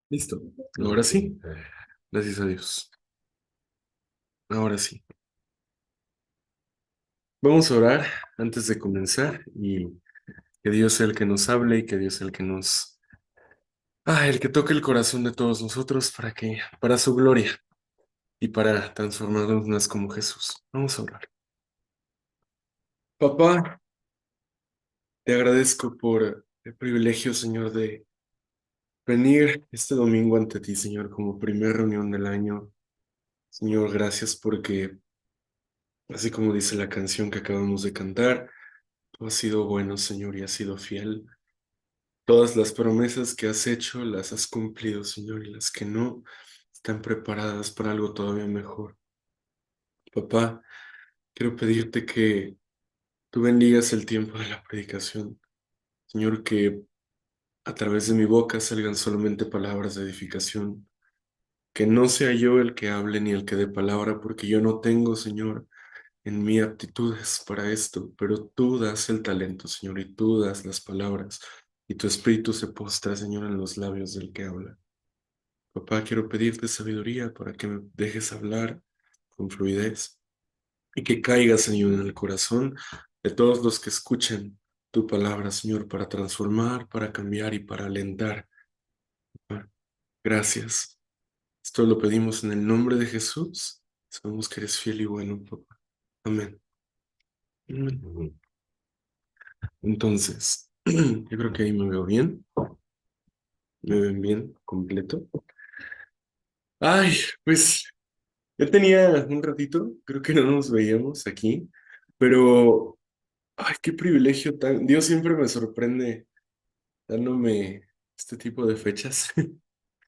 Listo. Ahora sí. Gracias a Dios. Ahora sí. Vamos a orar antes de comenzar y que Dios sea el que nos hable y que Dios sea el que el que toque el corazón de todos nosotros para su gloria y para transformarnos más como Jesús. Vamos a orar. Papá, te agradezco por el privilegio, Señor, de venir este domingo ante ti, Señor, como primera reunión del año. Señor, gracias porque, así como dice la canción que acabamos de cantar, tú has sido bueno, Señor, y has sido fiel. Todas las promesas que has hecho las has cumplido, Señor, y las que no están preparadas para algo todavía mejor. Papá, quiero pedirte que tú bendigas el tiempo de la predicación. Señor, que a través de mi boca salgan solamente palabras de edificación. Que no sea yo el que hable ni el que dé palabra, porque yo no tengo, Señor, en mí aptitudes para esto, pero tú das el talento, Señor, y tú das las palabras, y tu espíritu se postra, Señor, en los labios del que habla. Papá, quiero pedirte sabiduría para que me dejes hablar con fluidez y que caiga, Señor, en el corazón de todos los que escuchen tu palabra, Señor, para transformar, para cambiar y para alentar. Papá, gracias. Esto lo pedimos en el nombre de Jesús. Sabemos que eres fiel y bueno, papá. Amén. Amén. Entonces, yo creo que ahí me veo bien. Me ven bien, completo. Ay, pues yo tenía un ratito, creo que no nos veíamos aquí, pero, ay, qué privilegio tan... Dios siempre me sorprende dándome este tipo de fechas.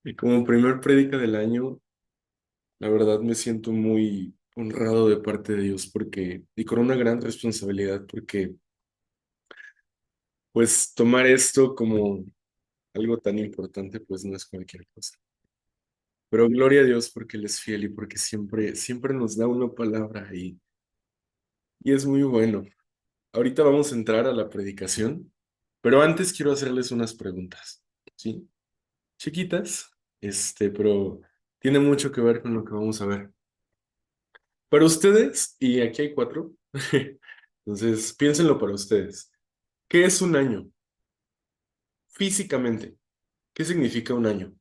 Y como primer prédica del año, la verdad me siento muy honrado de parte de Dios y con una gran responsabilidad, porque pues tomar esto como algo tan importante, pues no es cualquier cosa. Pero gloria a Dios porque Él es fiel y porque siempre nos da una palabra y es muy bueno. Ahorita vamos a entrar a la predicación, pero antes quiero hacerles unas preguntas, ¿sí? Chiquitas, pero tiene mucho que ver con lo que vamos a ver. Para ustedes, y aquí hay cuatro, entonces piénsenlo para ustedes. ¿Qué es un año? Físicamente, ¿qué significa un año?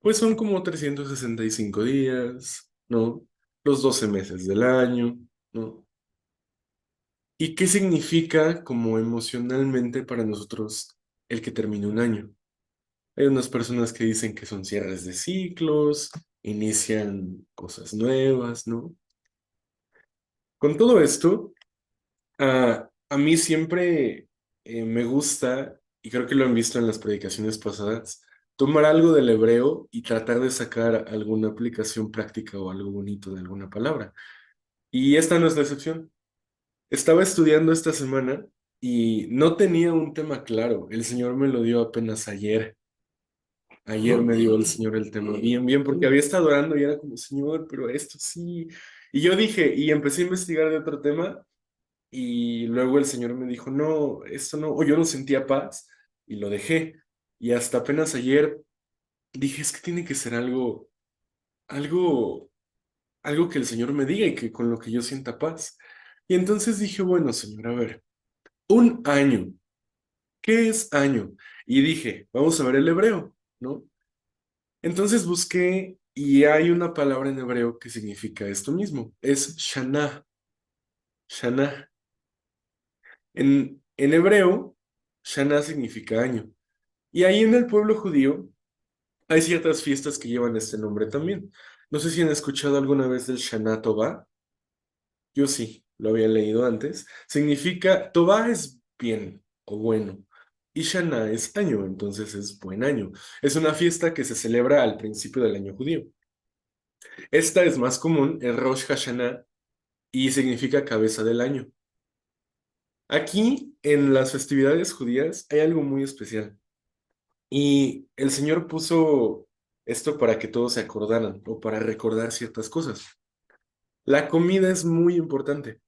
Pues son como 365 días, ¿no? Los 12 meses del año, ¿no? ¿Y qué significa como emocionalmente para nosotros el que termine un año? Hay unas personas que dicen que son cierres de ciclos, inician cosas nuevas, ¿no? Con todo esto, a mí siempre me gusta, y creo que lo han visto en las predicaciones pasadas, tomar algo del hebreo y tratar de sacar alguna aplicación práctica o algo bonito de alguna palabra. Y esta no es la excepción. Estaba estudiando esta semana y no tenía un tema claro. El Señor me lo dio apenas ayer. Ayer me dio el Señor el tema bien, bien, porque había estado orando y era como, Señor, pero esto sí. Y yo dije, y empecé a investigar de otro tema y luego el Señor me dijo, no, esto no, o yo no sentía paz y lo dejé. Y hasta apenas ayer dije, es que tiene que ser algo, algo que el Señor me diga y que con lo que yo sienta paz. Y entonces dije, bueno, Señor, a ver, un año. ¿Qué es año? Y dije, vamos a ver el hebreo, ¿no? Entonces busqué y hay una palabra en hebreo que significa esto mismo. Es Shana. Shana. En hebreo, Shana significa año. Y ahí en el pueblo judío hay ciertas fiestas que llevan este nombre también. No sé si han escuchado alguna vez del Shana Tova. Yo sí, lo había leído antes. Significa, Tova es bien o bueno. Y Shana es año, entonces es buen año. Es una fiesta que se celebra al principio del año judío. Esta es más común, es Rosh Hashanah y significa cabeza del año. Aquí, en las festividades judías, hay algo muy especial. Y el Señor puso esto para que todos se acordaran o para recordar ciertas cosas. La comida es muy importante.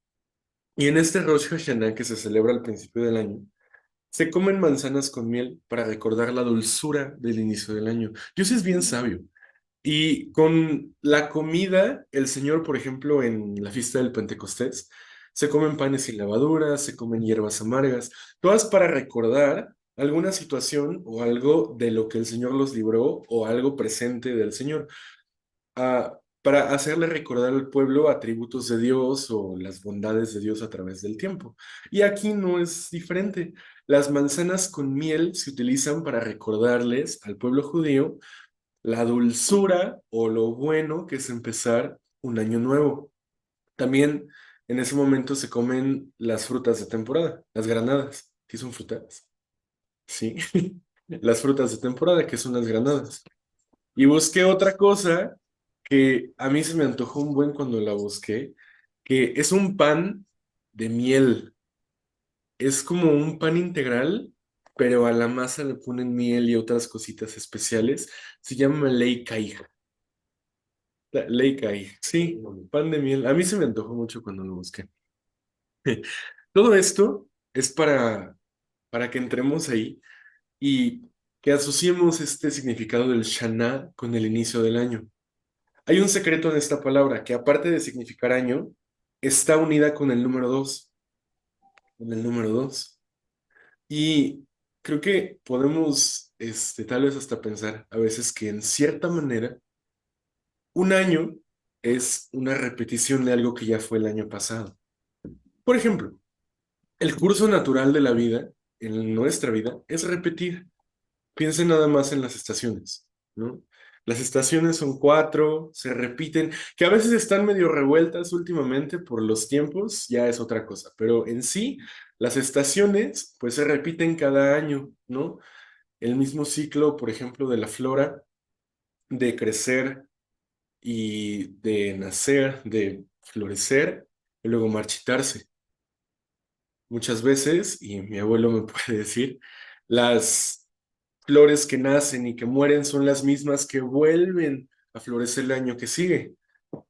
Y en este Rosh Hashanah que se celebra al principio del año, Se comen manzanas con miel para recordar la dulzura del inicio del año. Dios es bien sabio. Y con la comida, el Señor, por ejemplo, en la fiesta del Pentecostés, se comen panes sin levadura, se comen hierbas amargas, todas para recordar alguna situación o algo de lo que el Señor los libró o algo presente del Señor, para hacerle recordar al pueblo atributos de Dios o las bondades de Dios a través del tiempo. Y aquí no es diferente. Las manzanas con miel se utilizan para recordarles al pueblo judío la dulzura o lo bueno que es empezar un año nuevo. También en ese momento se comen las frutas de temporada, las granadas. ¿Sí son frutas? Sí. Las frutas de temporada, que son las granadas. Y busqué otra cosa que a mí se me antojó un buen cuando la busqué, que es un pan de miel. Es como un pan integral, pero a la masa le ponen miel y otras cositas especiales. Se llama Leikai. Leikai, sí, pan de miel. A mí se me antojó mucho cuando lo busqué. Todo esto es para que entremos ahí y que asociemos este significado del Shana con el inicio del año. Hay un secreto en esta palabra que aparte de significar año, está unida con el número dos, con el número dos. Y creo que podemos, tal vez hasta pensar a veces que en cierta manera, un año es una repetición de algo que ya fue el año pasado. Por ejemplo, el curso natural de la vida, en nuestra vida, es repetir. Piensen nada más en las estaciones, ¿no? Las estaciones son cuatro, se repiten, que a veces están medio revueltas últimamente por los tiempos, ya es otra cosa, pero en sí, las estaciones, pues se repiten cada año, ¿no? El mismo ciclo, por ejemplo, de la flora, de crecer y de nacer, de florecer y luego marchitarse. Muchas veces, y mi abuelo me puede decir, las flores que nacen y que mueren son las mismas que vuelven a florecer el año que sigue.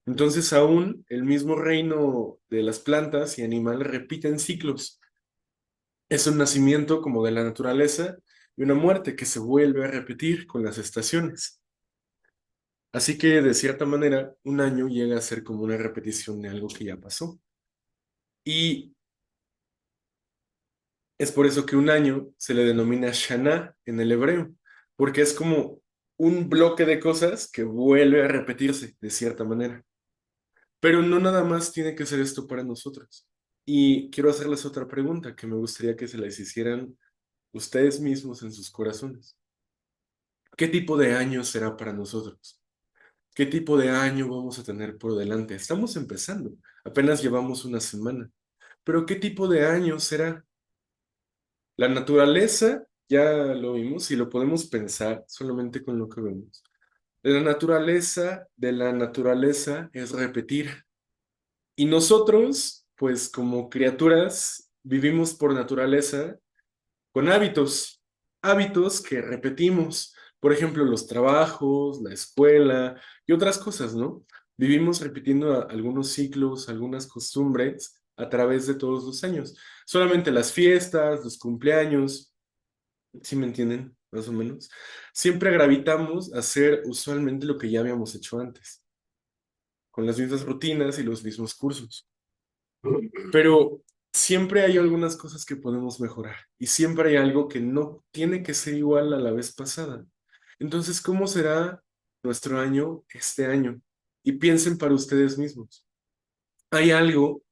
Entonces, aún el mismo reino de las plantas y animales repiten ciclos. Es un nacimiento como de la naturaleza y una muerte que se vuelve a repetir con las estaciones. Así que, de cierta manera, un año llega a ser como una repetición de algo que ya pasó. Y es por eso que un año se le denomina Shana en el hebreo, porque es como un bloque de cosas que vuelve a repetirse de cierta manera. Pero no nada más tiene que ser esto para nosotros. Y quiero hacerles otra pregunta que me gustaría que se las hicieran ustedes mismos en sus corazones. ¿Qué tipo de año será para nosotros? ¿Qué tipo de año vamos a tener por delante? Estamos empezando, apenas llevamos una semana, pero ¿qué tipo de año será? La naturaleza, ya lo vimos y lo podemos pensar solamente con lo que vemos. De la naturaleza es repetir. Y nosotros, pues como criaturas, vivimos por naturaleza con hábitos, hábitos que repetimos. Por ejemplo, los trabajos, la escuela y otras cosas, ¿no? Vivimos repitiendo algunos ciclos, algunas costumbres a través de todos los años. Solamente las fiestas, los cumpleaños, ¿sí me entienden? Más o menos. Siempre gravitamos a hacer usualmente lo que ya habíamos hecho antes, con las mismas rutinas y los mismos cursos. Pero siempre hay algunas cosas que podemos mejorar y siempre hay algo que no tiene que ser igual a la vez pasada. Entonces, ¿cómo será nuestro año este año? Y piensen para ustedes mismos. ¿Hay algo,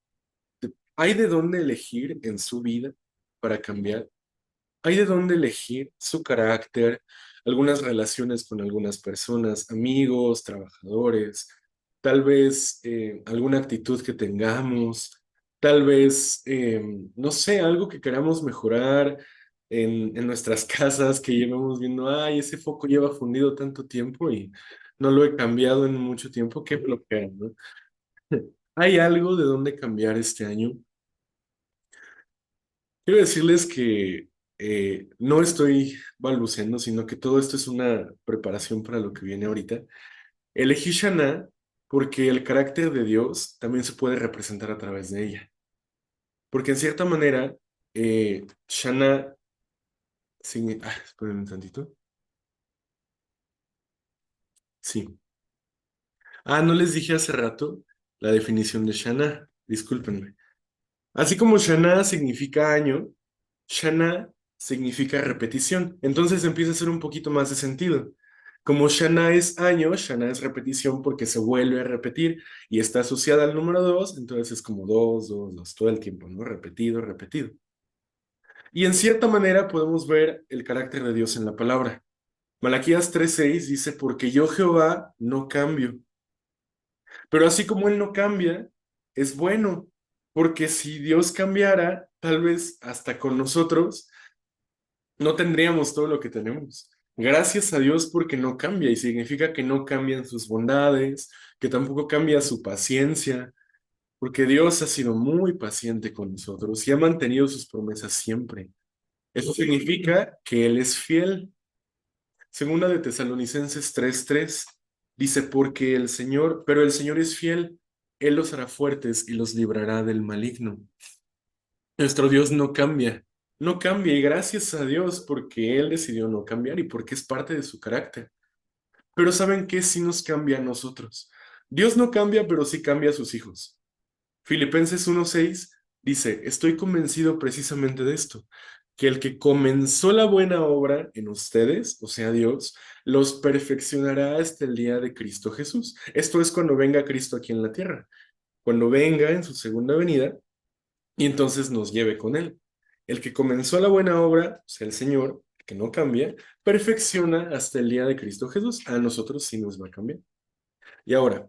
hay de dónde elegir en su vida para cambiar? Hay de dónde elegir su carácter, algunas relaciones con algunas personas, amigos, trabajadores, tal vez alguna actitud que tengamos, tal vez, no sé, algo que queramos mejorar en nuestras casas, que llevamos viendo, ay, ese foco lleva fundido tanto tiempo y no lo he cambiado en mucho tiempo, qué flojera, ¿no? ¿Hay algo de dónde cambiar este año? Quiero decirles que no estoy balbuceando, sino que todo esto es una preparación para lo que viene ahorita. Elegí Shana porque el carácter de Dios también se puede representar a través de ella. Porque en cierta manera, Shana Espérenme un tantito. Sí. No les dije hace rato la definición de Shana. Discúlpenme. Así como Shana significa año, Shana significa repetición. Entonces empieza a hacer un poquito más de sentido. Como Shana es año, Shana es repetición porque se vuelve a repetir y está asociada al número 2, entonces es como 2, 2, 2, todo el tiempo, ¿no? Repetido, repetido. Y en cierta manera podemos ver el carácter de Dios en la palabra. Malaquías 3:6 dice, porque yo Jehová no cambio. Pero así como Él no cambia, es bueno, porque si Dios cambiara, tal vez hasta con nosotros no tendríamos todo lo que tenemos. Gracias a Dios porque no cambia y significa que no cambian sus bondades, que tampoco cambia su paciencia, porque Dios ha sido muy paciente con nosotros y ha mantenido sus promesas siempre. Eso significa que Él es fiel. Segunda de Tesalonicenses 3:3 dice, porque el Señor, pero el Señor es fiel, Él los hará fuertes y los librará del maligno. Nuestro Dios no cambia, no cambia y gracias a Dios porque Él decidió no cambiar y porque es parte de su carácter. Pero ¿saben qué? Sí nos cambia a nosotros. Dios no cambia, pero sí cambia a sus hijos. Filipenses 1:6 dice, estoy convencido precisamente de esto, que el que comenzó la buena obra en ustedes, o sea, Dios, los perfeccionará hasta el día de Cristo Jesús. Esto es cuando venga Cristo aquí en la tierra, cuando venga en su segunda venida y entonces nos lleve con él. El que comenzó la buena obra, o sea, el Señor, que no cambia, perfecciona hasta el día de Cristo Jesús. A nosotros sí nos va a cambiar. Y ahora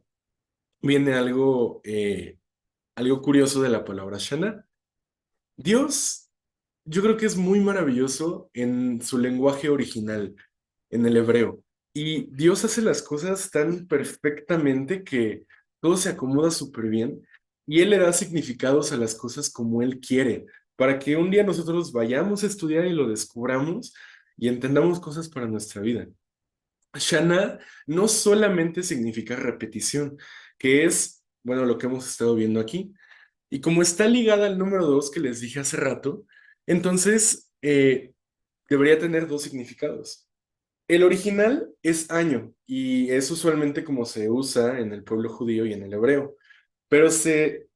viene algo curioso de la palabra Shana. Dios, yo creo que es muy maravilloso en su lenguaje original, en el hebreo. Y Dios hace las cosas tan perfectamente que todo se acomoda súper bien y Él le da significados a las cosas como Él quiere, para que un día nosotros vayamos a estudiar y lo descubramos y entendamos cosas para nuestra vida. Shana no solamente significa repetición, que es, bueno, lo que hemos estado viendo aquí. Y como está ligada al número 2 que les dije hace rato, entonces debería tener dos significados. El original es año y es usualmente como se usa en el pueblo judío y en el hebreo, pero se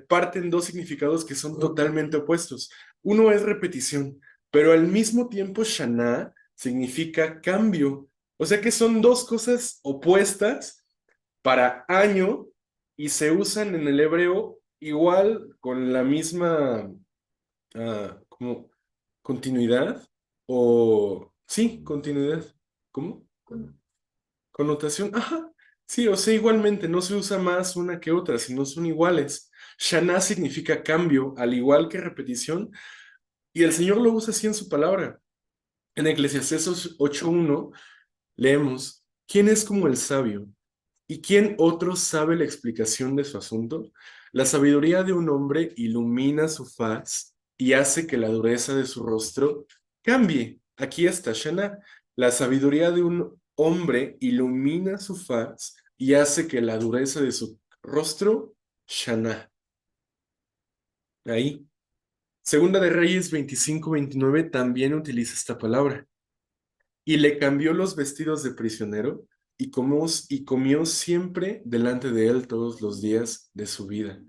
parten dos significados que son totalmente opuestos. Uno es repetición, pero al mismo tiempo Shana significa cambio. O sea que son dos cosas opuestas para año y se usan en el hebreo igual con la misma como continuidad o sí, continuidad. ¿Cómo? Connotación. Ajá. Sí, o sea, igualmente no se usa más una que otra, sino son iguales. Shana significa cambio, al igual que repetición, y el Señor lo usa así en su palabra. En Eclesiastés 8:1 leemos, ¿quién es como el sabio? ¿Y quién otro sabe la explicación de su asunto? La sabiduría de un hombre ilumina su faz y hace que la dureza de su rostro cambie. Aquí está Shana. La sabiduría de un hombre ilumina su faz y hace que la dureza de su rostro, Shana. Ahí. Segunda de Reyes 25:29 también utiliza esta palabra. Y le cambió los vestidos de prisionero y comió siempre delante de él todos los días de su vida.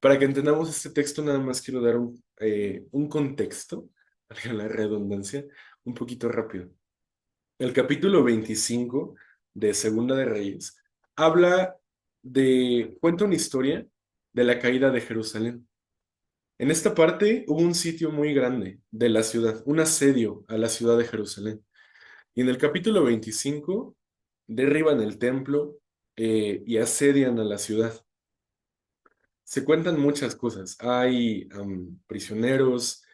Para que entendamos este texto, nada más quiero dar un contexto, valga la redundancia, un poquito rápido. El capítulo 25 de Segunda de Reyes cuenta una historia de la caída de Jerusalén. En esta parte hubo un sitio muy grande de la ciudad, un asedio a la ciudad de Jerusalén. Y en el capítulo 25 derriban el templo y asedian a la ciudad. Se cuentan muchas cosas. Hay prisioneros,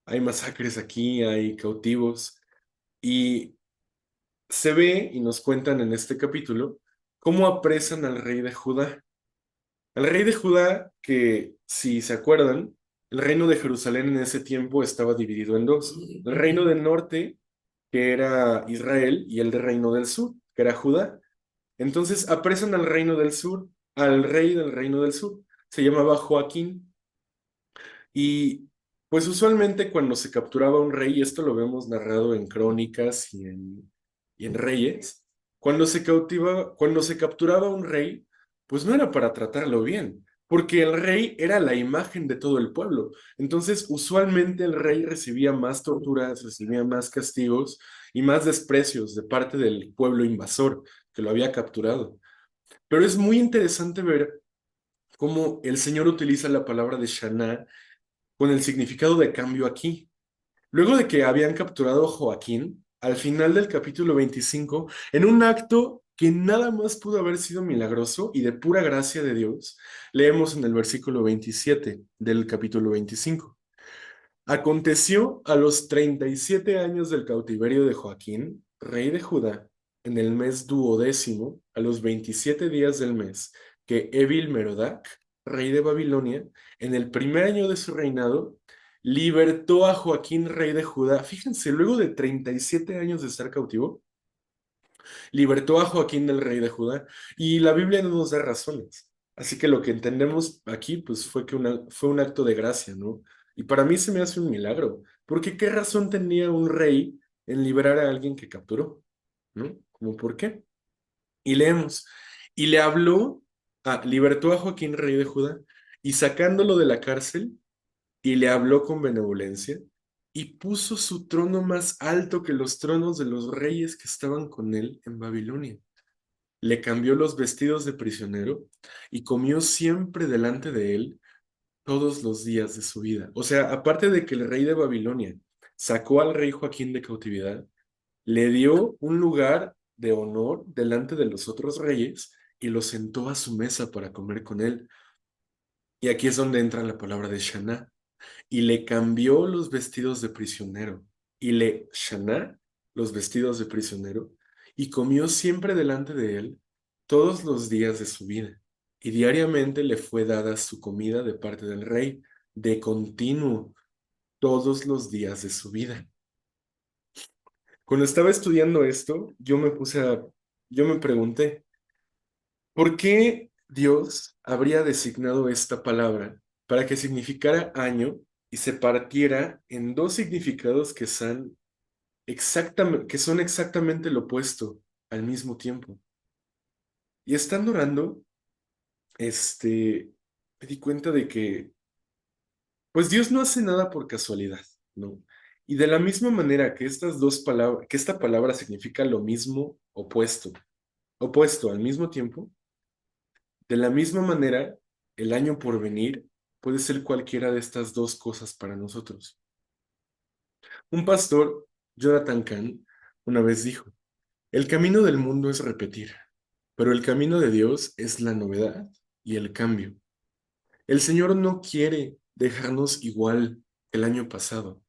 hay masacres aquí, hay cautivos. Y se ve y nos cuentan en este capítulo cómo apresan al rey de Judá. Al rey de Judá, que si se acuerdan, el reino de Jerusalén en ese tiempo estaba dividido en dos. El reino del norte, que era Israel, y el del reino del sur, que era Judá. Entonces apresan al reino del sur, al rey del reino del sur. Se llamaba Joaquín. Y Pues usualmente cuando se capturaba un rey, y esto lo vemos narrado en crónicas y en reyes, cuando se capturaba un rey, pues no era para tratarlo bien, porque el rey era la imagen de todo el pueblo. Entonces, usualmente el rey recibía más torturas, recibía más castigos y más desprecios de parte del pueblo invasor que lo había capturado. Pero es muy interesante ver cómo el Señor utiliza la palabra de Shaná con el significado de cambio aquí. Luego de que habían capturado a Joaquín, al final del capítulo 25, en un acto que nada más pudo haber sido milagroso y de pura gracia de Dios, leemos en el versículo 27 del capítulo 25. Aconteció a los 37 años del cautiverio de Joaquín, rey de Judá, en el mes duodécimo, a los 27 días del mes, que Evil Merodac, rey de Babilonia, en el primer año de su reinado, libertó a Joaquín, rey de Judá. Fíjense, luego de 37 años de estar cautivo, libertó a Joaquín del rey de Judá. Y la Biblia no nos da razones. Así que lo que entendemos aquí, pues fue que fue un acto de gracia, ¿no? Y para mí se me hace un milagro, porque ¿qué razón tenía un rey en liberar a alguien que capturó? ¿No? ¿Cómo por qué? Y leemos, y le habló, libertó a Joaquín, rey de Judá, y sacándolo de la cárcel, y le habló con benevolencia, y puso su trono más alto que los tronos de los reyes que estaban con él en Babilonia. Le cambió los vestidos de prisionero y comió siempre delante de él todos los días de su vida. O sea, aparte de que el rey de Babilonia sacó al rey Joaquín de cautividad, le dio un lugar de honor delante de los otros reyes y lo sentó a su mesa para comer con él. Y aquí es donde entra la palabra de Shaná. Y le cambió los vestidos de prisionero. Y le Shaná los vestidos de prisionero. Y comió siempre delante de él todos los días de su vida. Y diariamente le fue dada su comida de parte del rey, de continuo, todos los días de su vida. Cuando estaba estudiando esto, yo me pregunté, ¿por qué Dios habría designado esta palabra para que significara año y se partiera en dos significados que son exactamente lo opuesto al mismo tiempo? Y estando orando, este, me di cuenta de que, pues Dios no hace nada por casualidad, ¿no? Y de la misma manera que estas dos palabras, que esta palabra significa lo mismo, opuesto al mismo tiempo, de la misma manera, el año por venir puede ser cualquiera de estas dos cosas para nosotros. Un pastor, Jonathan Kahn, una vez dijo, el camino del mundo es repetir, pero el camino de Dios es la novedad y el cambio. El Señor no quiere dejarnos igual que el año pasado.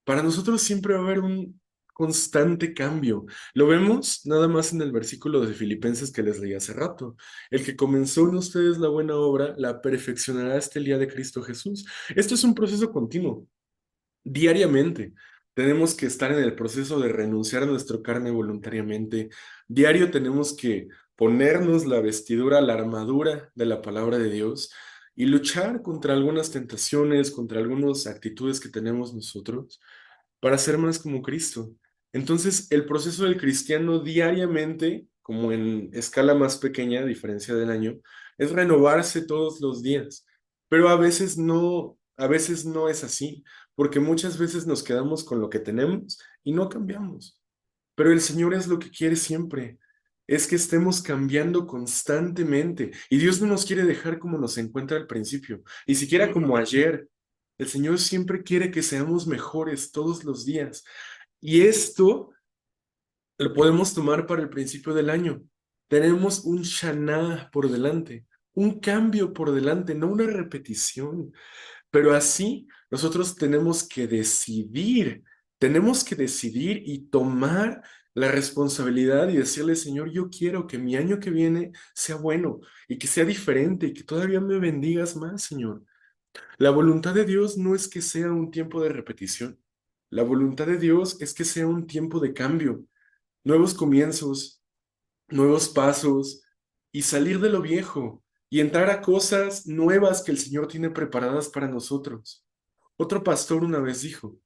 Para nosotros siempre va a haber un constante cambio. Lo vemos nada más en el versículo de Filipenses que les leí hace rato. El que comenzó en ustedes la buena obra, la perfeccionará hasta el día de Cristo Jesús. Esto es un proceso continuo, diariamente. Tenemos que estar en el proceso de renunciar a nuestra carne voluntariamente. Diario tenemos que ponernos la vestidura, la armadura de la palabra de Dios y luchar contra algunas tentaciones, contra algunas actitudes que tenemos nosotros para ser más como Cristo. Entonces, el proceso del cristiano diariamente, como en escala más pequeña, a diferencia del año, es renovarse todos los días. Pero a veces no es así, porque muchas veces nos quedamos con lo que tenemos y no cambiamos. Pero el Señor es lo que quiere siempre, es que estemos cambiando constantemente. Y Dios no nos quiere dejar como nos encuentra al principio, ni siquiera como ayer. El Señor siempre quiere que seamos mejores todos los días. Y esto lo podemos tomar para el principio del año. Tenemos un Shana por delante, un cambio por delante, no una repetición. Pero así nosotros tenemos que decidir y tomar la responsabilidad y decirle, Señor, yo quiero que mi año que viene sea bueno y que sea diferente y que todavía me bendigas más, Señor. La voluntad de Dios no es que sea un tiempo de repetición. La voluntad de Dios es que sea un tiempo de cambio, nuevos comienzos, nuevos pasos y salir de lo viejo y entrar a cosas nuevas que el Señor tiene preparadas para nosotros. Otro pastor una vez dijo,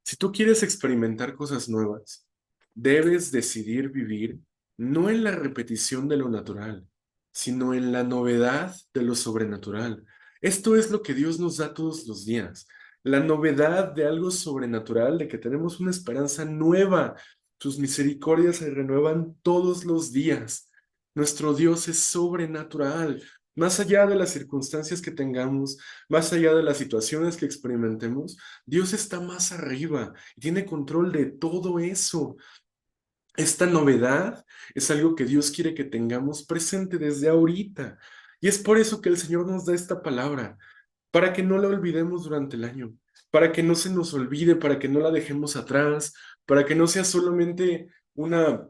si tú quieres experimentar cosas nuevas, debes decidir vivir no en la repetición de lo natural, sino en la novedad de lo sobrenatural. Esto es lo que Dios nos da todos los días, la novedad de algo sobrenatural, de que tenemos una esperanza nueva. Sus misericordias se renuevan todos los días. Nuestro Dios es sobrenatural. Más allá de las circunstancias que tengamos, más allá de las situaciones que experimentemos, Dios está más arriba y tiene control de todo eso. Esta novedad es algo que Dios quiere que tengamos presente desde ahorita. Y es por eso que el Señor nos da esta palabra, para que no la olvidemos durante el año, para que no se nos olvide, para que no la dejemos atrás, para que no sea solamente una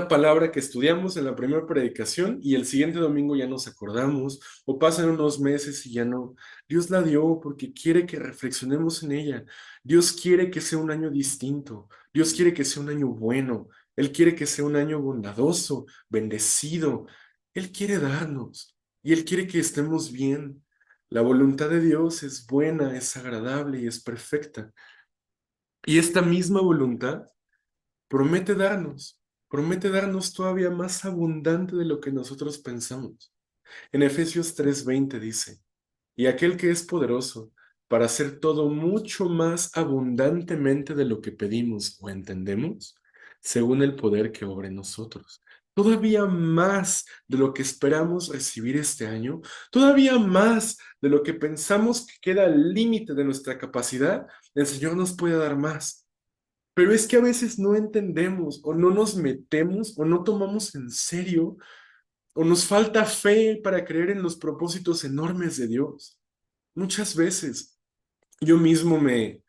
palabra que estudiamos en la primera predicación y el siguiente domingo ya nos acordamos, o pasan unos meses y ya no. Dios la dio porque quiere que reflexionemos en ella. Dios quiere que sea un año distinto. Dios quiere que sea un año bueno. Él quiere que sea un año bondadoso, bendecido. Él quiere darnos y Él quiere que estemos bien. La voluntad de Dios es buena, es agradable y es perfecta. Y esta misma voluntad promete promete darnos todavía más abundante de lo que nosotros pensamos. En Efesios 3:20 dice, y aquel que es poderoso para hacer todo mucho más abundantemente de lo que pedimos o entendemos, según el poder que obra en nosotros. Todavía más de lo que esperamos recibir este año, todavía más de lo que pensamos que queda al límite de nuestra capacidad, el Señor nos puede dar más. Pero es que a veces no entendemos o no nos metemos o no tomamos en serio o nos falta fe para creer en los propósitos enormes de Dios. Muchas veces yo mismo me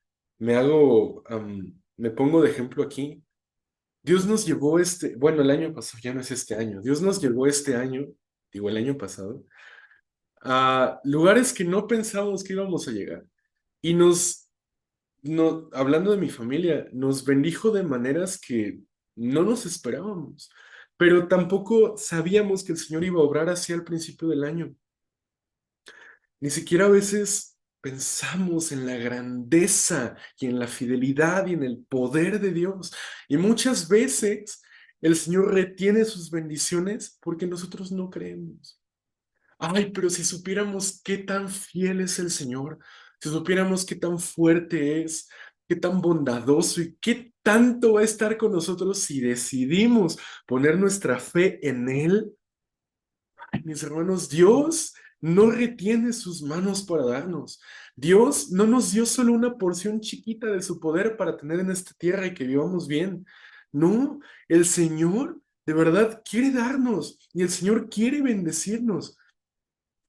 hago, me pongo de ejemplo aquí. Dios nos llevó bueno, el año pasado, ya no es este año, Dios nos llevó este año, digo el año pasado, a lugares que no pensábamos que íbamos a llegar. Y no, hablando de mi familia, nos bendijo de maneras que no nos esperábamos, pero tampoco sabíamos que el Señor iba a obrar así al principio del año. Ni siquiera a veces pensamos en la grandeza y en la fidelidad y en el poder de Dios. Y muchas veces el Señor retiene sus bendiciones porque nosotros no creemos. Ay, pero si supiéramos qué tan fiel es el Señor, si supiéramos qué tan fuerte es, qué tan bondadoso y qué tanto va a estar con nosotros si decidimos poner nuestra fe en Él. Ay, mis hermanos, Dios no retiene sus manos para darnos. Dios no nos dio solo una porción chiquita de su poder para tener en esta tierra y que vivamos bien. No, el Señor de verdad quiere darnos y el Señor quiere bendecirnos.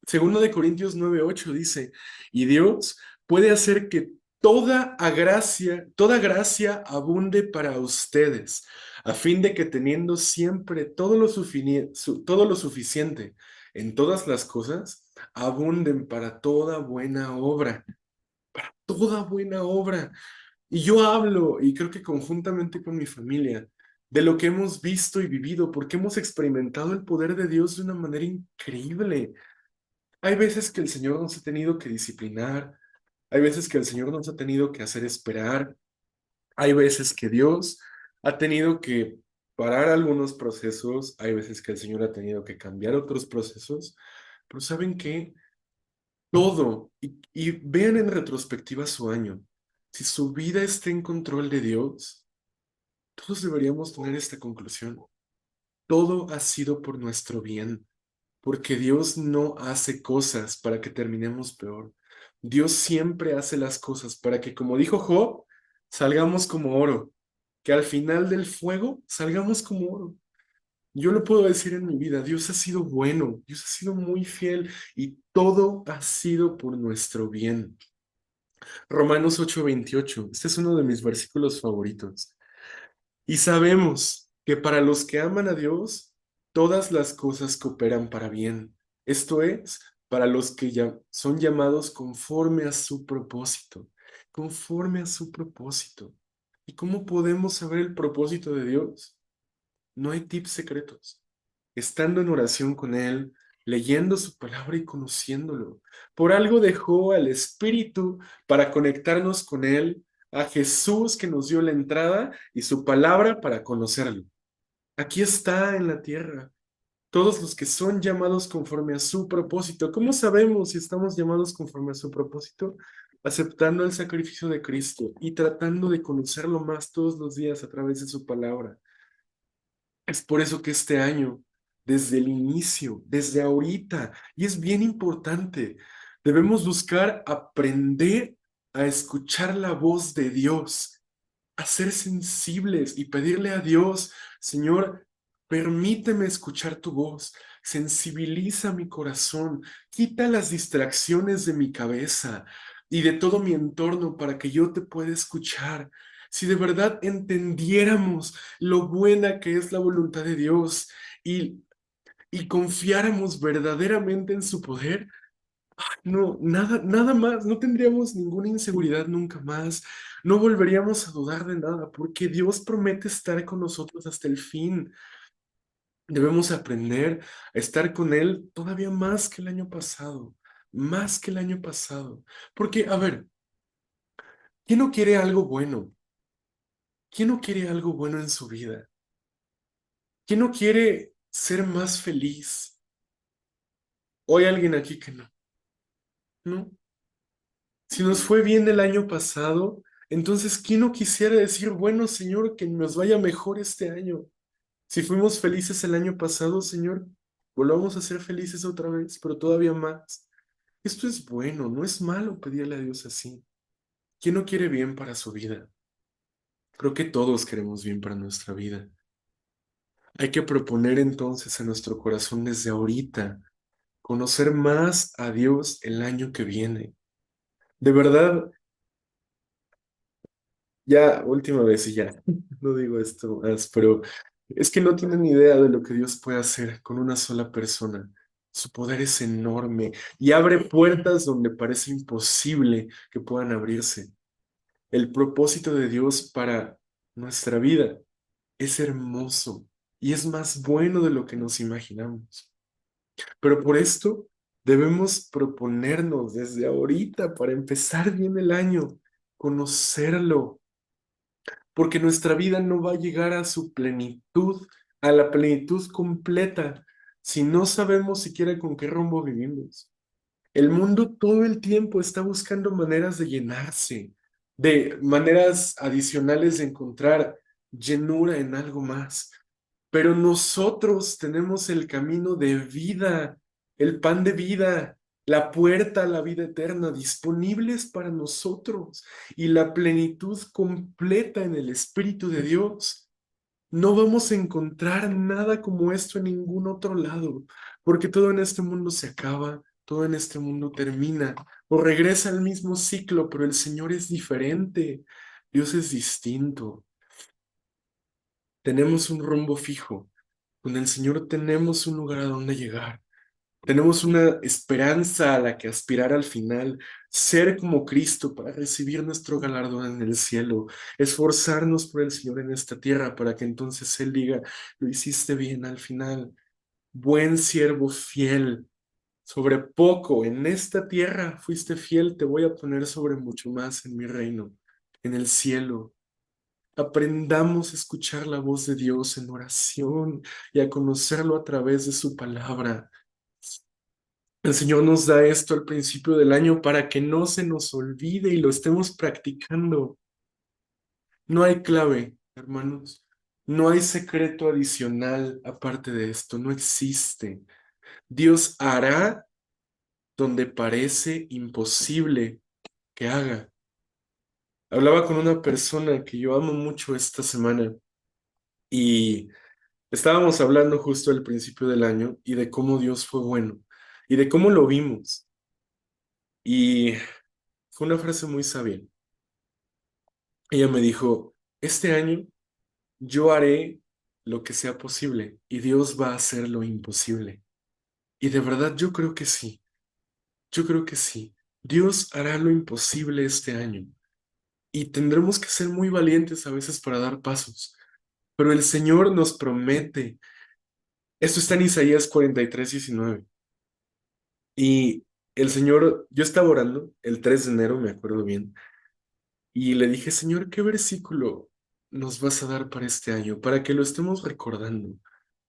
Segundo de Corintios 9:8 dice, y Dios puede hacer que toda gracia abunde para ustedes, a fin de que teniendo siempre todo lo suficiente en todas las cosas, abunden para toda buena obra. Y yo hablo, y creo que conjuntamente con mi familia, de lo que hemos visto y vivido, porque hemos experimentado el poder de Dios de una manera increíble. Hay veces que el Señor nos ha tenido que disciplinar, hay veces que el Señor nos ha tenido que hacer esperar, hay veces que Dios ha tenido que parar algunos procesos, hay veces que el Señor ha tenido que cambiar otros procesos, pero ¿saben qué? Todo, y vean en retrospectiva su año, si su vida está en control de Dios, todos deberíamos tener esta conclusión. Todo ha sido por nuestro bien. Porque Dios no hace cosas para que terminemos peor. Dios siempre hace las cosas para que, como dijo Job, salgamos como oro, que al final del fuego salgamos como oro. Yo lo puedo decir en mi vida, Dios ha sido bueno, Dios ha sido muy fiel y todo ha sido por nuestro bien. Romanos 8:28, este es uno de mis versículos favoritos. Y sabemos que para los que aman a Dios, todas las cosas cooperan para bien. Esto es, para los que ya son llamados conforme a su propósito, conforme a su propósito. ¿Y cómo podemos saber el propósito de Dios? No hay tips secretos. Estando en oración con Él, leyendo su palabra y conociéndolo. Por algo dejó al Espíritu para conectarnos con Él, a Jesús que nos dio la entrada y su palabra para conocerlo. Aquí está en la tierra. Todos los que son llamados conforme a su propósito. ¿Cómo sabemos si estamos llamados conforme a su propósito? Aceptando el sacrificio de Cristo y tratando de conocerlo más todos los días a través de su palabra. Es por eso que este año, desde el inicio, desde ahorita, y es bien importante, debemos buscar aprender a escuchar la voz de Dios, a ser sensibles y pedirle a Dios, Señor, permíteme escuchar tu voz, sensibiliza mi corazón, quita las distracciones de mi cabeza y de todo mi entorno para que yo te pueda escuchar. Si de verdad entendiéramos lo buena que es la voluntad de Dios y, y confiáramos verdaderamente en su poder, no, nada más, no tendríamos ninguna inseguridad nunca más, no volveríamos a dudar de nada, porque Dios promete estar con nosotros hasta el fin. Debemos aprender a estar con Él todavía más que el año pasado, más que el año pasado. Porque, a ver, ¿quién no quiere algo bueno? ¿Quién no quiere algo bueno en su vida? ¿Quién no quiere ser más feliz? ¿O hay alguien aquí que no? ¿No? Si nos fue bien el año pasado, entonces, ¿quién no quisiera decir, bueno, Señor, que nos vaya mejor este año? Si fuimos felices el año pasado, Señor, volvamos a ser felices otra vez, pero todavía más. Esto es bueno, no es malo pedirle a Dios así. ¿Quién no quiere bien para su vida? Creo que todos queremos bien para nuestra vida. Hay que proponer entonces a nuestro corazón desde ahorita conocer más a Dios el año que viene. De verdad, ya, última vez y ya, no digo esto más, pero es que no tienen idea de lo que Dios puede hacer con una sola persona. Su poder es enorme y abre puertas donde parece imposible que puedan abrirse. El propósito de Dios para nuestra vida es hermoso y es más bueno de lo que nos imaginamos. Pero por esto debemos proponernos desde ahorita para empezar bien el año, conocerlo, porque nuestra vida no va a llegar a su plenitud, a la plenitud completa, si no sabemos siquiera con qué rumbo vivimos. El mundo todo el tiempo está buscando maneras de llenarse, de maneras adicionales de encontrar llenura en algo más. Pero nosotros tenemos el camino de vida, el pan de vida, la puerta a la vida eterna disponibles para nosotros y la plenitud completa en el Espíritu de Dios. No vamos a encontrar nada como esto en ningún otro lado, porque todo en este mundo se acaba, todo en este mundo termina o regresa al mismo ciclo, pero el Señor es diferente, Dios es distinto. Tenemos un rumbo fijo, con el Señor tenemos un lugar a donde llegar. Tenemos una esperanza a la que aspirar al final, ser como Cristo para recibir nuestro galardón en el cielo, esforzarnos por el Señor en esta tierra para que entonces Él diga, lo hiciste bien al final, buen siervo fiel, sobre poco en esta tierra fuiste fiel, te voy a poner sobre mucho más en mi reino, en el cielo. Aprendamos a escuchar la voz de Dios en oración y a conocerlo a través de su palabra. El Señor nos da esto al principio del año para que no se nos olvide y lo estemos practicando. No hay clave, hermanos. No hay secreto adicional aparte de esto. No existe. Dios hará donde parece imposible que haga. Hablaba con una persona que yo amo mucho esta semana y estábamos hablando justo al principio del año y de cómo Dios fue bueno y de cómo lo vimos. Y fue una frase muy sabia. Ella me dijo, este año yo haré lo que sea posible y Dios va a hacer lo imposible. Y de verdad yo creo que sí, yo creo que sí. Dios hará lo imposible este año y tendremos que ser muy valientes a veces para dar pasos. Pero el Señor nos promete, esto está en Isaías 43:19. Y el Señor, yo estaba orando el 3 de enero, me acuerdo bien, y le dije, Señor, ¿qué versículo nos vas a dar para este año? Para que lo estemos recordando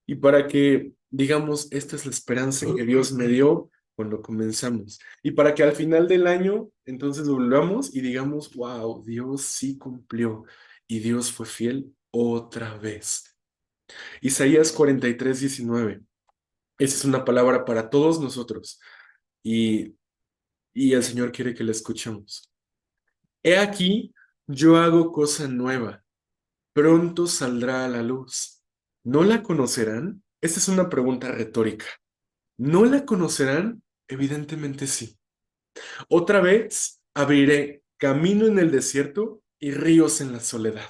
y para que digamos, esta es la esperanza que Dios me dio cuando comenzamos. Y para que al final del año, entonces volvamos y digamos, wow, Dios sí cumplió y Dios fue fiel otra vez. Isaías 43:19. Esa es una palabra para todos nosotros y, y el Señor quiere que la escuchemos. He aquí, yo hago cosa nueva, pronto saldrá a la luz. ¿No la conocerán? Esta es una pregunta retórica. ¿No la conocerán? Evidentemente sí. Otra vez abriré camino en el desierto y ríos en la soledad.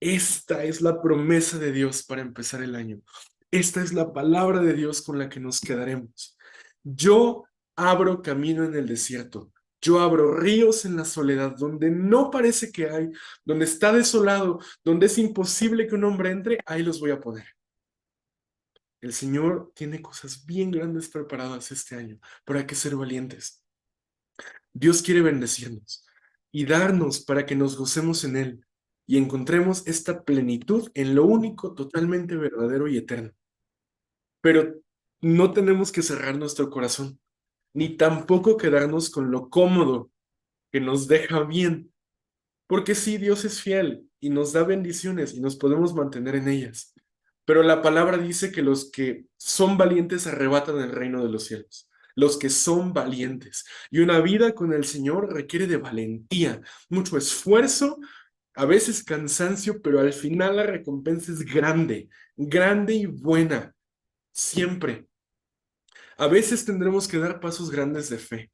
Esta es la promesa de Dios para empezar el año. Esta es la palabra de Dios con la que nos quedaremos. Yo abro camino en el desierto. Yo abro ríos en la soledad, donde no parece que hay, donde está desolado, donde es imposible que un hombre entre, ahí los voy a poner. El Señor tiene cosas bien grandes preparadas este año, pero hay que ser valientes. Dios quiere bendecirnos y darnos para que nos gocemos en Él y encontremos esta plenitud en lo único, totalmente verdadero y eterno. Pero no tenemos que cerrar nuestro corazón, ni tampoco quedarnos con lo cómodo que nos deja bien, porque sí, Dios es fiel y nos da bendiciones y nos podemos mantener en ellas. Pero la palabra dice que los que son valientes arrebatan el reino de los cielos. Los que son valientes. Y una vida con el Señor requiere de valentía, mucho esfuerzo, a veces cansancio, pero al final la recompensa es grande, grande y buena, siempre. A veces tendremos que dar pasos grandes de fe,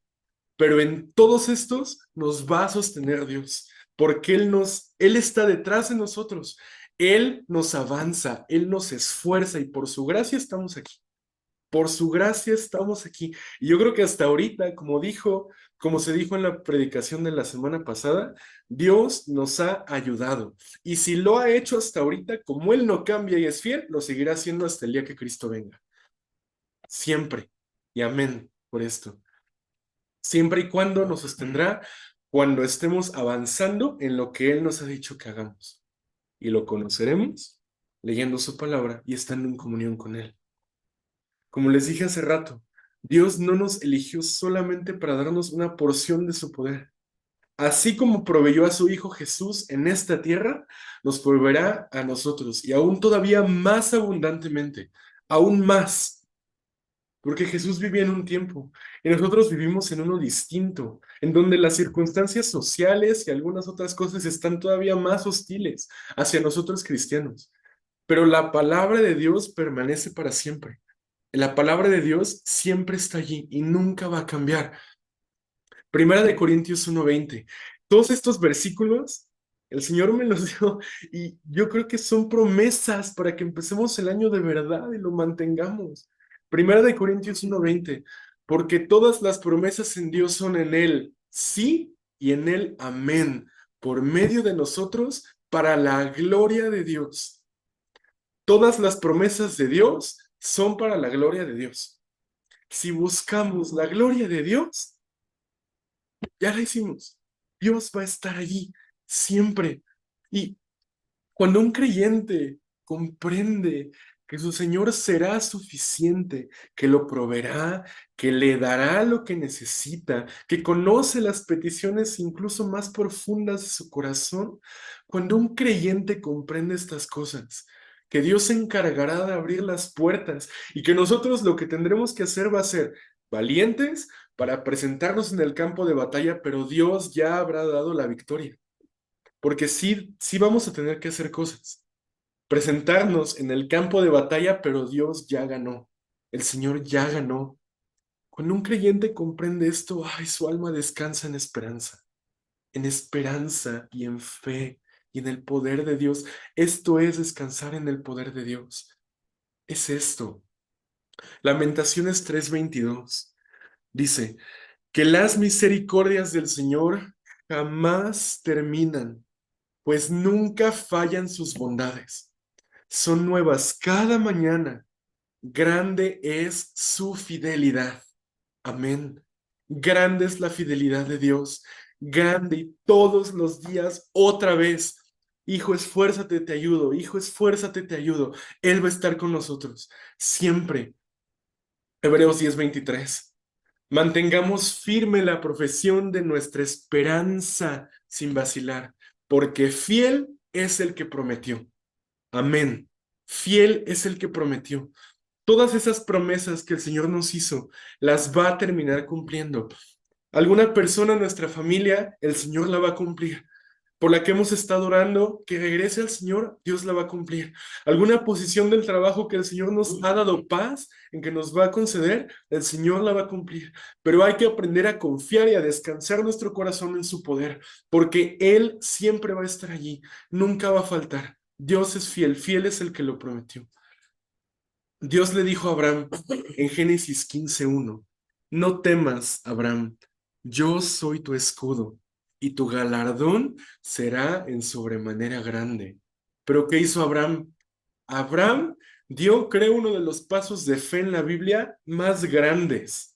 pero en todos estos nos va a sostener Dios, porque Él está detrás de nosotros. Él nos avanza, Él nos esfuerza y por su gracia estamos aquí. Por su gracia estamos aquí. Y yo creo que hasta ahorita, como se dijo en la predicación de la semana pasada, Dios nos ha ayudado. Y si lo ha hecho hasta ahorita, como Él no cambia y es fiel, lo seguirá haciendo hasta el día que Cristo venga. Siempre. Y amén por esto. Siempre y cuando nos sostendrá cuando estemos avanzando en lo que Él nos ha dicho que hagamos. Y lo conoceremos leyendo su palabra y estando en comunión con Él. Como les dije hace rato, Dios no nos eligió solamente para darnos una porción de su poder. Así como proveyó a su Hijo Jesús en esta tierra, nos proveerá a nosotros y aún todavía más abundantemente, aún más. Porque Jesús vivía en un tiempo y nosotros vivimos en uno distinto, en donde las circunstancias sociales y algunas otras cosas están todavía más hostiles hacia nosotros cristianos. Pero la palabra de Dios permanece para siempre. La palabra de Dios siempre está allí y nunca va a cambiar. Primera de Corintios 1:20. Todos estos versículos, el Señor me los dio y yo creo que son promesas para que empecemos el año de verdad y lo mantengamos. Primera de Corintios 1:20. Porque todas las promesas en Dios son en Él, sí, y en Él, amén, por medio de nosotros, para la gloria de Dios. Todas las promesas de Dios son para la gloria de Dios. Si buscamos la gloria de Dios, ya la hicimos. Dios va a estar allí siempre. Y cuando un creyente comprende que su Señor será suficiente, que lo proveerá, que le dará lo que necesita, que conoce las peticiones incluso más profundas de su corazón, cuando un creyente comprende estas cosas, que Dios se encargará de abrir las puertas y que nosotros lo que tendremos que hacer va a ser valientes para presentarnos en el campo de batalla, pero Dios ya habrá dado la victoria. Porque sí, sí vamos a tener que hacer cosas. Presentarnos en el campo de batalla, pero Dios ya ganó. El Señor ya ganó. Cuando un creyente comprende esto, ay, su alma descansa en esperanza y en fe y en el poder de Dios. Esto es descansar en el poder de Dios. Es esto. Lamentaciones 3:22 dice que las misericordias del Señor jamás terminan, pues nunca fallan sus bondades. Son nuevas cada mañana. Grande es su fidelidad. Amén. Grande es la fidelidad de Dios, grande y todos los días otra vez. Hijo, esfuérzate, te ayudo. Hijo, esfuérzate, te ayudo. Él va a estar con nosotros siempre. Hebreos 10:23. Mantengamos firme la profesión de nuestra esperanza sin vacilar, porque fiel es el que prometió. Amén. Fiel es el que prometió. Todas esas promesas que el Señor nos hizo, las va a terminar cumpliendo. Alguna persona en nuestra familia, el Señor la va a cumplir. Por la que hemos estado orando, que regrese al Señor, Dios la va a cumplir. Alguna posición del trabajo que el Señor nos ha dado paz, en que nos va a conceder, el Señor la va a cumplir. Pero hay que aprender a confiar y a descansar nuestro corazón en su poder, porque Él siempre va a estar allí, nunca va a faltar. Dios es fiel, fiel es el que lo prometió. Dios le dijo a Abraham en Génesis 15:1, no temas, Abraham, yo soy tu escudo y tu galardón será en sobremanera grande. Pero ¿qué hizo Abraham? Abraham dio, creo, uno de los pasos de fe en la Biblia más grandes.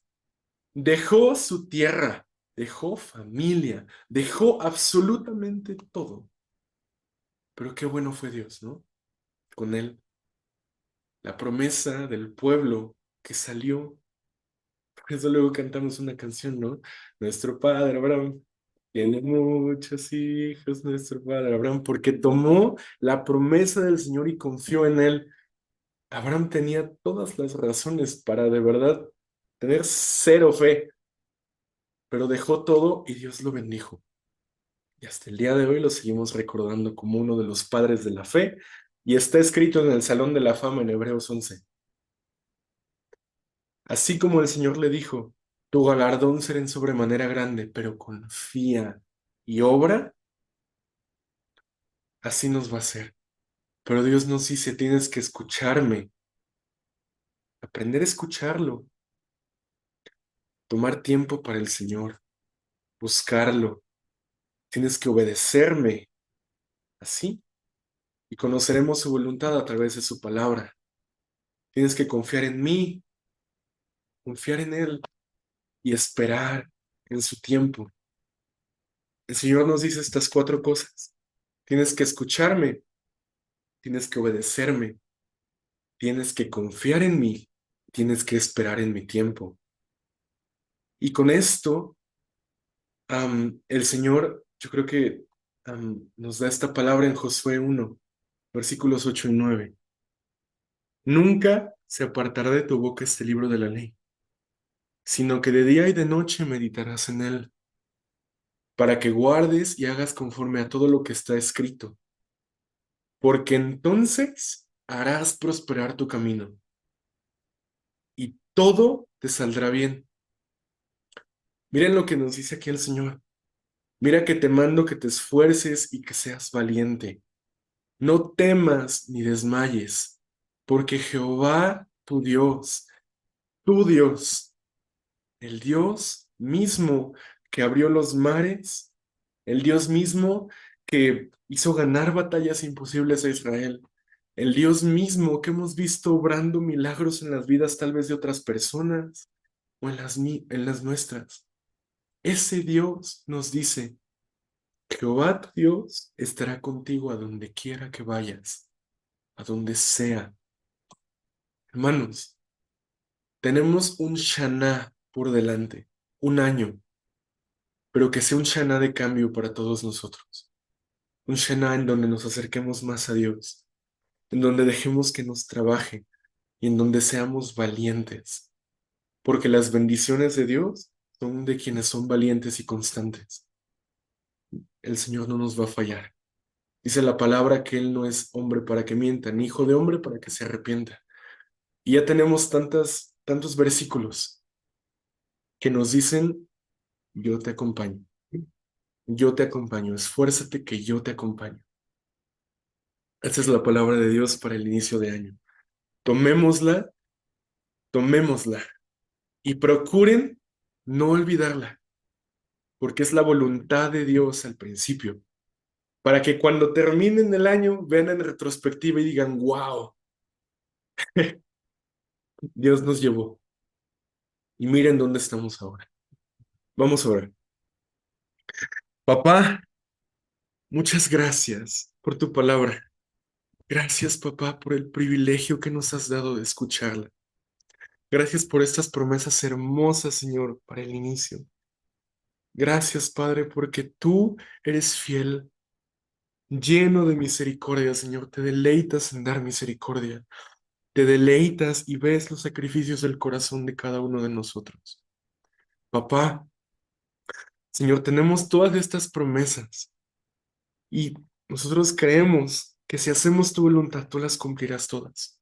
Dejó su tierra, dejó familia, dejó absolutamente todo. Pero qué bueno fue Dios, ¿no? Con él. La promesa del pueblo que salió. Por eso luego cantamos una canción, ¿no? Nuestro padre Abraham tiene muchos hijos, nuestro padre Abraham, porque tomó la promesa del Señor y confió en él. Abraham tenía todas las razones para de verdad tener cero fe, pero dejó todo y Dios lo bendijo. Y hasta el día de hoy lo seguimos recordando como uno de los padres de la fe y está escrito en el Salón de la Fama en Hebreos 11. Así como el Señor le dijo, tu galardón será en sobremanera grande, pero confía y obra, así nos va a ser. Pero Dios nos dice, tienes que escucharme, aprender a escucharlo, tomar tiempo para el Señor, buscarlo, tienes que obedecerme, así, y conoceremos su voluntad a través de su palabra. Tienes que confiar en mí, confiar en Él y esperar en su tiempo. El Señor nos dice estas cuatro cosas. Tienes que escucharme, tienes que obedecerme, tienes que confiar en mí, tienes que esperar en mi tiempo. Y con esto, el Señor, yo creo que nos da esta palabra en Josué 1, versículos 8 y 9. Nunca se apartará de tu boca este libro de la ley, sino que de día y de noche meditarás en él, para que guardes y hagas conforme a todo lo que está escrito, porque entonces harás prosperar tu camino y todo te saldrá bien. Miren lo que nos dice aquí el Señor. Mira que te mando que te esfuerces y que seas valiente. No temas ni desmayes, porque Jehová, tu Dios, el Dios mismo que abrió los mares, el Dios mismo que hizo ganar batallas imposibles a Israel, el Dios mismo que hemos visto obrando milagros en las vidas tal vez de otras personas o en las nuestras. Ese Dios nos dice, Jehová tu Dios estará contigo a donde quiera que vayas, a donde sea. Hermanos, tenemos un Shana por delante, un año, pero que sea un Shana de cambio para todos nosotros. Un Shana en donde nos acerquemos más a Dios, en donde dejemos que nos trabaje y en donde seamos valientes, porque las bendiciones de Dios son de quienes son valientes y constantes. El Señor no nos va a fallar. Dice la palabra que Él no es hombre para que mienta, ni hijo de hombre para que se arrepienta. Y ya tenemos tantos versículos que nos dicen, yo te acompaño, yo te acompaño, esfuérzate que yo te acompaño. Esa es la palabra de Dios para el inicio de año. Tomémosla, tomémosla y procuren no olvidarla, porque es la voluntad de Dios al principio, para que cuando terminen el año vean en retrospectiva y digan, wow, Dios nos llevó. Y miren dónde estamos ahora. Vamos a orar. Papá, muchas gracias por tu palabra. Gracias, papá, por el privilegio que nos has dado de escucharla. Gracias por estas promesas hermosas, Señor, para el inicio. Gracias, Padre, porque tú eres fiel, lleno de misericordia, Señor. Te deleitas en dar misericordia. Te deleitas y ves los sacrificios del corazón de cada uno de nosotros. Papá, Señor, tenemos todas estas promesas y nosotros creemos que si hacemos tu voluntad, tú las cumplirás todas.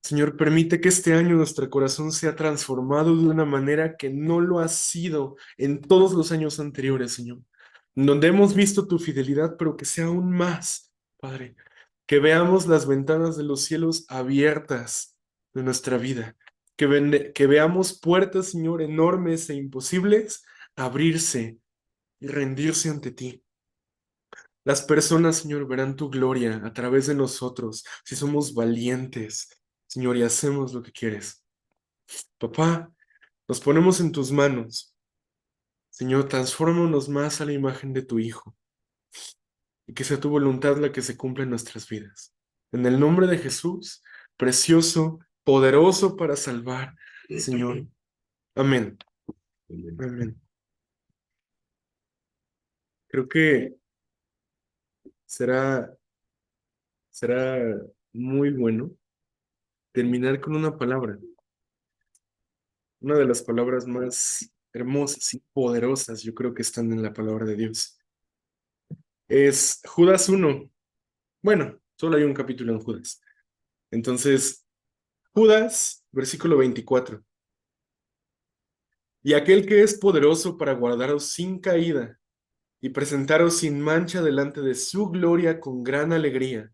Señor, permite que este año nuestro corazón sea transformado de una manera que no lo ha sido en todos los años anteriores, Señor. Donde hemos visto tu fidelidad, pero que sea aún más, Padre. Que veamos las ventanas de los cielos abiertas de nuestra vida. Que veamos puertas, Señor, enormes e imposibles abrirse y rendirse ante ti. Las personas, Señor, verán tu gloria a través de nosotros si somos valientes, Señor, y hacemos lo que quieres. Papá, nos ponemos en tus manos. Señor, transfórmanos más a la imagen de tu Hijo y que sea tu voluntad la que se cumpla en nuestras vidas. En el nombre de Jesús, precioso, poderoso para salvar, Señor. Amén. Amén. Creo que será, será muy bueno terminar con una palabra. Una de las palabras más hermosas y poderosas, yo creo que están en la palabra de Dios. Es Judas 1. Bueno, solo hay un capítulo en Judas. Entonces, Judas, versículo 24. Y aquel que es poderoso para guardaros sin caída y presentaros sin mancha delante de su gloria con gran alegría,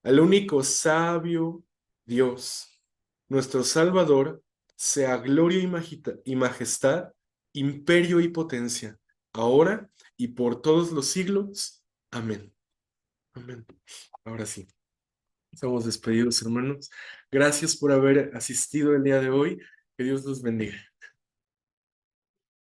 al único sabio Dios, nuestro Salvador, sea gloria y majestad, imperio y potencia, ahora y por todos los siglos. Amén. Amén. Ahora sí, estamos despedidos, hermanos. Gracias por haber asistido el día de hoy. Que Dios los bendiga.